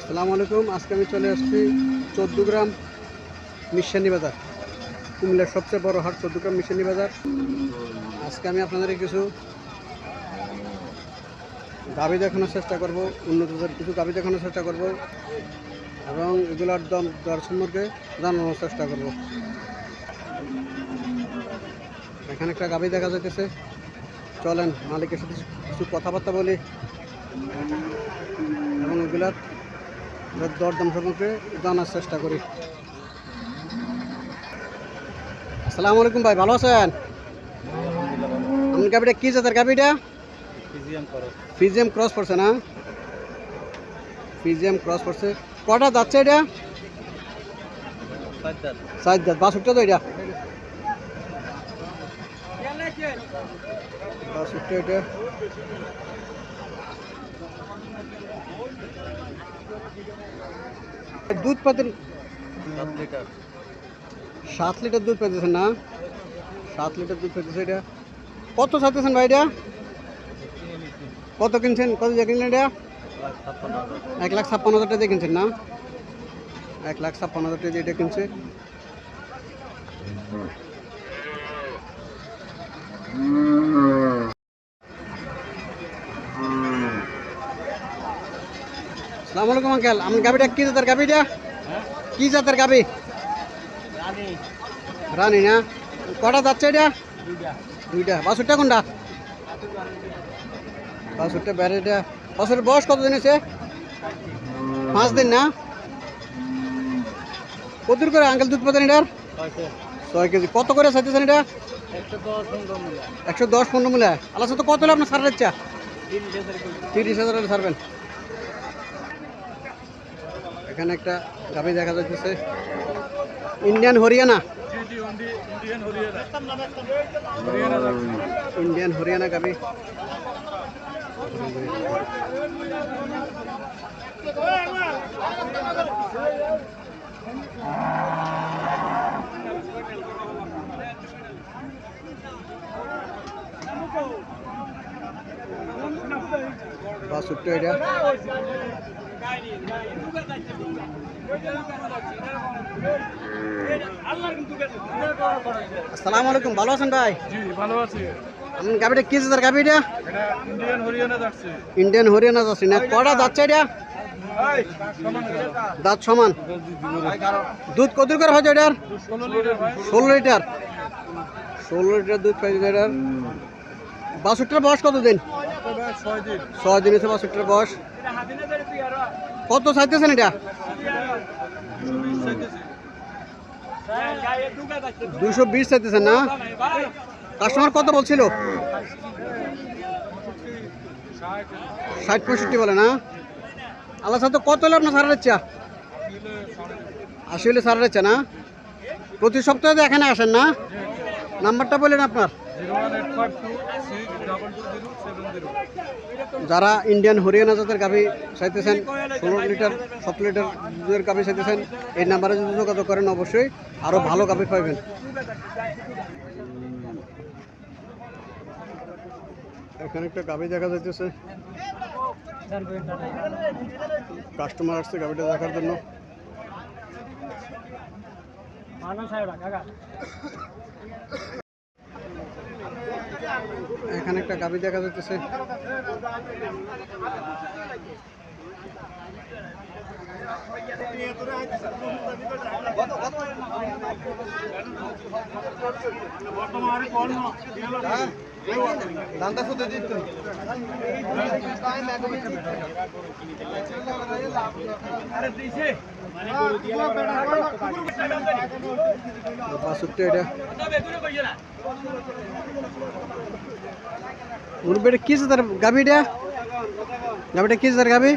আসসালামু আলাইকুম। আজকে আমি চলে আসছি 14 গ্রাম মিশানি বাজার, কুমিল্লার সবচেয়ে বড় হাট 14 গ্রাম মিশানি বাজার। আজকে আমি আপনাদের কিছু গাভী দেখানোর চেষ্টা করব, উন্নত জাতের কিছু গাভী দেখানোর চেষ্টা করব এবং এগুলোর দর সম্পর্কে জানানোর চেষ্টা করব। এখানে একটা গাভী দেখা যাইতেছে, চলেন মালিকের সাথে কিছু কথাবার্তা বলি এবং এগুলার দরদাম সম্পর্কে জানার চেষ্টা করি। আসসালামু আলাইকুম ভাই, ভালো আছেন? গাভীটা কি জাতের গাভীটা? ফিজিয়াম ক্রস পড়ছে না? ফিজিয়াম ক্রস পড়ছে। কটা যাচ্ছে এটা? 4 দাঁত। বাছুরটা তো এটা? বাছুরটা এটা দুধ পাতেন 7 লিটার দুধ পেতেছেন না? 7 লিটার দুধ পেতেছে। এটা কত চাইতেছেন ভাই? এটা কত কিনছেন? কত দিয়ে কিনলেন এটা? 1,56,000 টাকা দিয়ে কিনছেন না? 1,56,000 টাকা দিয়ে এটা কিনছে। আসসালামু আলাইকুম আঙ্কেল, আমার গাবিটা কি জাতের গাবিটা? কি জাতের গাবি? রানী না? কটা যাচ্ছে এটা? দুইটা। বাছুরটা কোনটা? বাছুরটা ব্যারেটা। বাছুরের বয়স কত দিন হয়েছে? 5 দিন না? কত করে আঙ্কেল দুধ পাতেন এটার? 6 কেজি। কত করে চাইতেছেন এটা? 110-15 মূল্য। আল্লাহ তো কত হলে আপনার ছাড়ার ইচ্ছা? 30,000 ছাড়বেন। এখানে একটা গাভী দেখা যাচ্ছে, ইন্ডিয়ান হরিয়ানা। ইন্ডিয়ান হরিয়ানা গাভী। বাছুরটা এটা। আসসালামু আলাইকুম, ভালো আছেন ভাই? জি ভালো আছি। আমি গাবিটা কি জাতের গাবি এটা? ইন্ডিয়ান হরিয়ানা যাচ্ছে। ইন্ডিয়ান হরিয়ানা যাচ্ছে না? কটা যাচ্ছে এটা? দাঁত সমান। দুধ কত করে হয় এটার? 16 লিটার ভাই। 16 লিটার। 16 লিটার দুধ পাই এটার। বাছুরটার বয়স কত দিন? 6 দিন। 6 দিন হচ্ছে বাছুরটার বয়স। কত চাইতেছেন এটা? 220 চাইতেছেন না? কাস্টমার কত বলছিল? 60-65 বলে না? আল্লাহ সাথে কত হলে আপনার সারা ইচ্ছা? 80 হলে সারা ইচ্ছা না? প্রতি সপ্তাহে তো এখানে আসেন না? নাম্বারটা বলেন আপনার। 01852622070। যারা ইন্ডিয়ান হরিয়ানা জাতের গাভী চাইতেছেন, 16 লিটার 17 লিটার দুধের গাভী চাইতেছেন, এই নাম্বারে যদি যোগাযোগ করেন অবশ্যই আরও ভালো গাভী পাইবেন। এখানে একটা গাভী দেখা যাইতেছে, কাস্টমার আসছে গাভীটা দেখার জন্য। এখানে একটা গাভী দেখা যাইতেছে, মুরব্বীটা কি জাতের গাভীটা? গাভীটা কি জাতের গাভী?